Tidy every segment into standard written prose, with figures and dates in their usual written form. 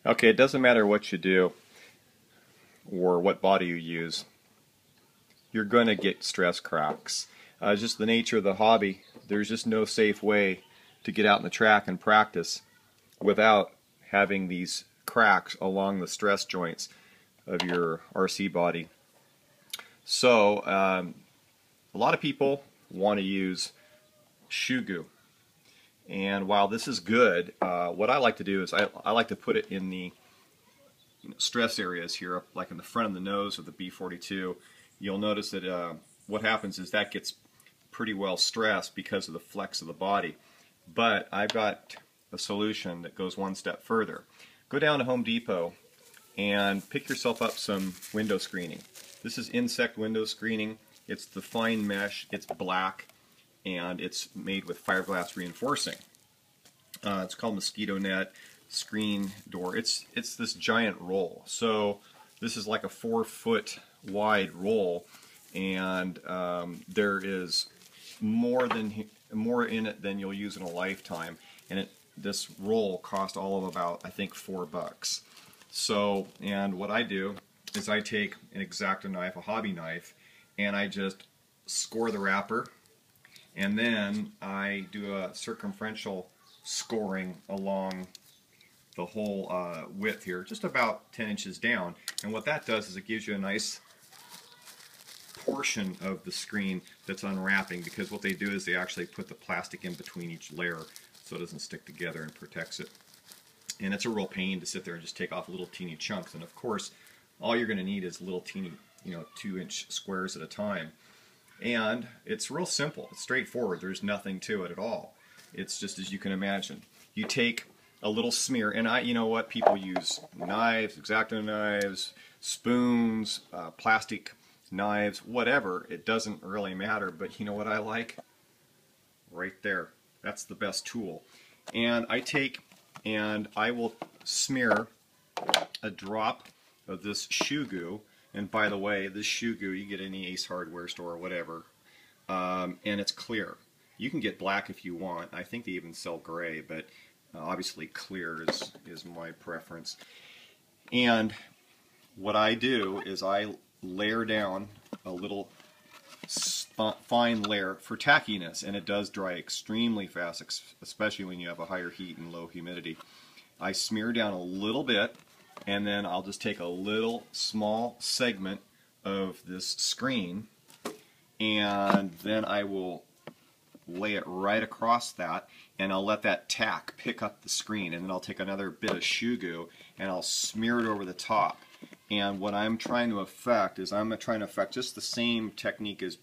Okay, it doesn't matter what you do or what body you use, you're going to get stress cracks. It's just the nature of the hobby. There's just no safe way to get out in the track and practice without having these cracks along the stress joints of your RC body. So a lot of people want to use Shoe-Goo. And while this is good, what I like to do is I like to put it in the stress areas here, like in the front of the nose of the B42. You'll notice that what happens is that gets pretty well stressed because of the flex of the body. But I've got a solution that goes one step further. Go down to Home Depot and pick yourself up some window screening. This is insect window screening. It's the fine mesh, it's black, and it's made with fiberglass reinforcing. It's called mosquito net screen door. It's this giant roll. So this is like a 4-foot wide roll, and there is more in it than you'll use in a lifetime. And this roll cost all of about, I think, $4. So, and what I do is I take an X-Acto knife, a hobby knife, and I just score the wrapper, and then I do a circumferential scoring along the whole width here, just about 10 inches down. And what that does is it gives you a nice portion of the screen that's unwrapping, because what they do is they actually put the plastic in between each layer so it doesn't stick together and protects it. And it's a real pain to sit there and just take off little teeny chunks. And of course, all you're going to need is little teeny, 2-inch squares at a time. And it's real simple. It's straightforward. There's nothing to it at all. It's just as you can imagine. You take a little smear, and people use knives, X-Acto knives, spoons, plastic knives, whatever. It doesn't really matter, but you know what I like? Right there. That's the best tool. And I take and I will smear a drop of this Shoe-Goo. And by the way, this Shoe-Goo you get in any Ace Hardware store or whatever, and it's clear. You can get black if you want. I think they even sell gray, but obviously clear is my preference. And what I do is I layer down a little fine layer for tackiness, and it does dry extremely fast, especially when you have a higher heat and low humidity. I smear down a little bit, and then I'll just take a little small segment of this screen, and then I will lay it right across that, and I'll let that tack pick up the screen, and then I'll take another bit of Shoe-Goo and I'll smear it over the top. And what I'm trying to affect is just the same technique as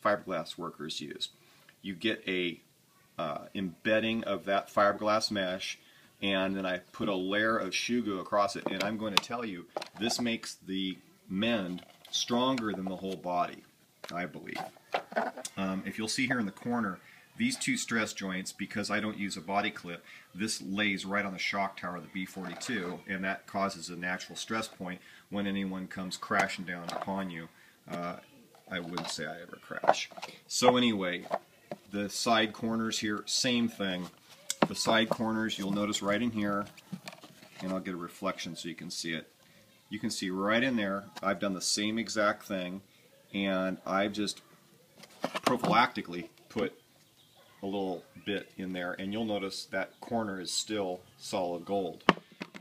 fiberglass workers use. You get a embedding of that fiberglass mesh, and then I put a layer of Shoe-Goo across it, and I'm going to tell you, this makes the mend stronger than the whole body, I believe. If you'll see here in the corner, these two stress joints, because I don't use a body clip, this lays right on the shock tower of the B42, and that causes a natural stress point when anyone comes crashing down upon you. I wouldn't say I ever crash. So anyway, the side corners here, same thing. The side corners, you'll notice right in here, and I'll get a reflection so you can see it. You can see right in there, I've done the same exact thing, and I've just prophylactically put a little bit in there, and you'll notice that corner is still solid gold.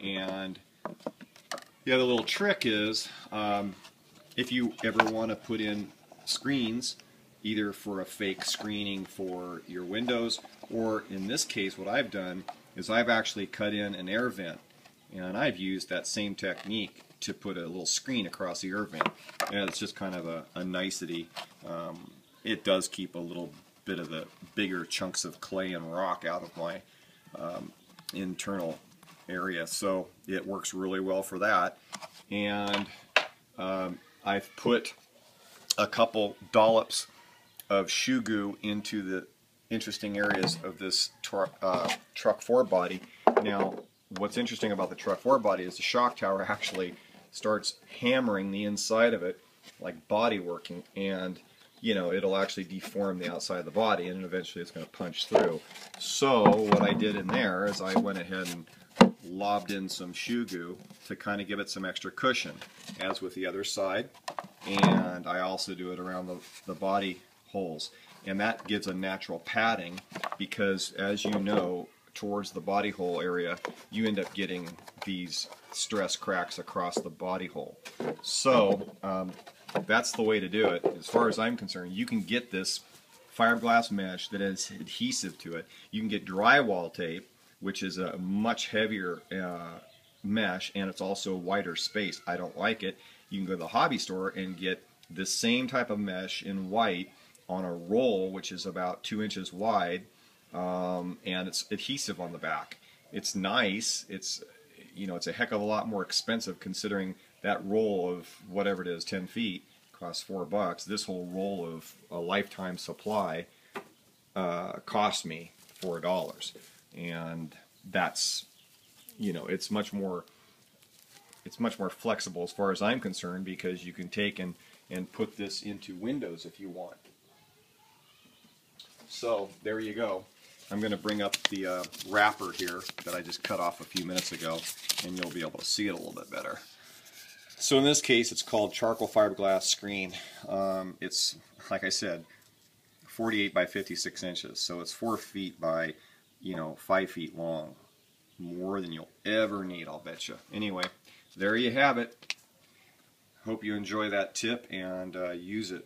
And the other little trick is, if you ever want to put in screens, either for a fake screening for your windows, or in this case what I've done is I've actually cut in an air vent, and I've used that same technique to put a little screen across the air vent. And it's just kind of a nicety. It does keep a little bit of the bigger chunks of clay and rock out of my internal area, so it works really well for that. And I've put a couple dollops of Shoe-Goo into the interesting areas of this truck 4 body. Now, what's interesting about the truck 4 body is the shock tower actually starts hammering the inside of it like body working, and it'll actually deform the outside of the body, and eventually it's going to punch through. So what I did in there is I went ahead and lobbed in some Shoe-Goo to kind of give it some extra cushion, as with the other side. And I also do it around the body holes. And that gives a natural padding because, as you know, towards the body hole area, you end up getting these stress cracks across the body hole. So that's the way to do it. As far as I'm concerned, you can get this fiberglass mesh that has adhesive to it. You can get drywall tape, which is a much heavier mesh, and it's also wider space. I don't like it. You can go to the hobby store and get the same type of mesh in white on a roll, which is about 2 inches wide, and it's adhesive on the back. It's nice. It's, you know, it's a heck of a lot more expensive considering that roll of whatever it is, 10 feet, costs $4. This whole roll of a lifetime supply cost me $4, and that's, you know, it's much more flexible as far as I'm concerned, because you can take and put this into windows if you want. So there you go. I'm going to bring up the wrapper here that I just cut off a few minutes ago, and you'll be able to see it a little bit better. So in this case, it's called charcoal fiberglass screen. It's, like I said, 48 by 56 inches, so it's 4 feet by, you know, 5 feet long. More than you'll ever need, I'll bet you. Anyway, there you have it. Hope you enjoy that tip and use it